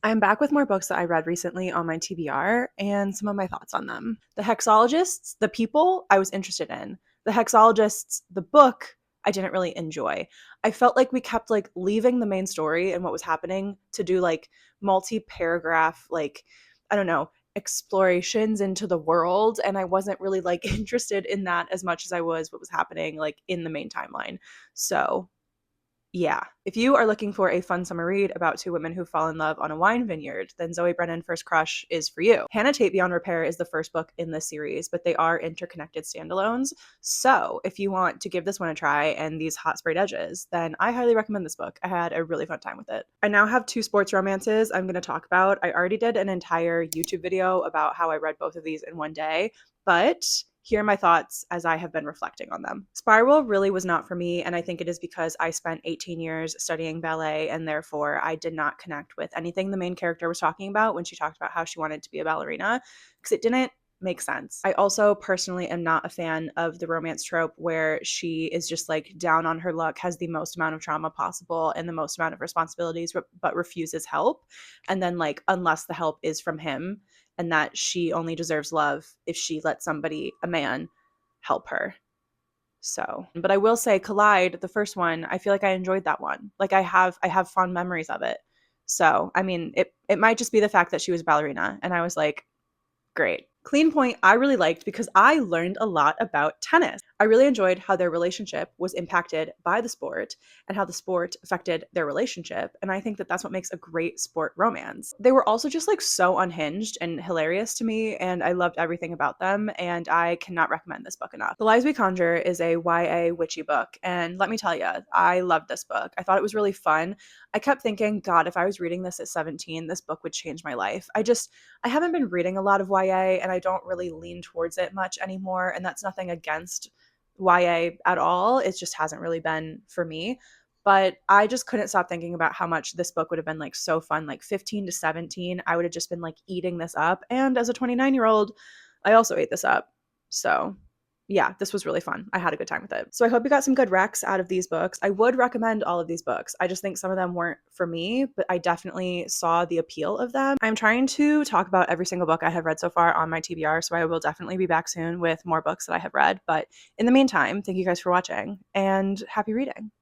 I'm back with more books that I read recently on my TBR and some of my thoughts on them. The Hexologists, the people I was interested in. The Hexologists, the book I didn't really enjoy. I felt like we kept like leaving the main story and what was happening to do like multi-paragraph like I don't know, explorations into the world, and I wasn't really like interested in that as much as I was what was happening like in the main timeline. So, yeah. If you are looking for a fun summer read about two women who fall in love on a wine vineyard, then Zoe Brennan First Crush is for you. Hannah Tate Beyond Repair is the first book in this series, but they are interconnected standalones. So if you want to give this one a try and these hot sprayed edges, then I highly recommend this book. I had a really fun time with it. I now have two sports romances I'm going to talk about. I already did an entire YouTube video about how I read both of these in one day, but here are my thoughts as I have been reflecting on them. Spiral really was not for me, and I think it is because I spent 18 years studying ballet, and therefore I did not connect with anything the main character was talking about when she talked about how she wanted to be a ballerina, because it didn't make sense. I also personally am not a fan of the romance trope where she is just like down on her luck, has the most amount of trauma possible and the most amount of responsibilities, but refuses help. And then, like, unless the help is from him, and that she only deserves love if she lets somebody, a man, help her. So, but I will say Collide, the first one, I feel like I enjoyed that one. Like I have fond memories of it. So, I mean, it might just be the fact that she was a ballerina and I was like, great. Clean Point, I really liked because I learned a lot about tennis. I really enjoyed how their relationship was impacted by the sport and how the sport affected their relationship. And I think that that's what makes a great sport romance. They were also just like so unhinged and hilarious to me, and I loved everything about them. And I cannot recommend this book enough. The Lies We Conjure is a YA witchy book. And let me tell you, I loved this book. I thought it was really fun. I kept thinking, God, if I was reading this at 17, this book would change my life. I haven't been reading a lot of YA and I don't really lean towards it much anymore. And that's nothing against YA at all. It just hasn't really been for me. But I just couldn't stop thinking about how much this book would have been like so fun. Like 15 to 17, I would have just been like eating this up. And as a 29-year-old, I also ate this up. So yeah, this was really fun. I had a good time with it. So I hope you got some good recs out of these books. I would recommend all of these books. I just think some of them weren't for me, but I definitely saw the appeal of them. I'm trying to talk about every single book I have read so far on my TBR, so I will definitely be back soon with more books that I have read. But in the meantime, thank you guys for watching and happy reading.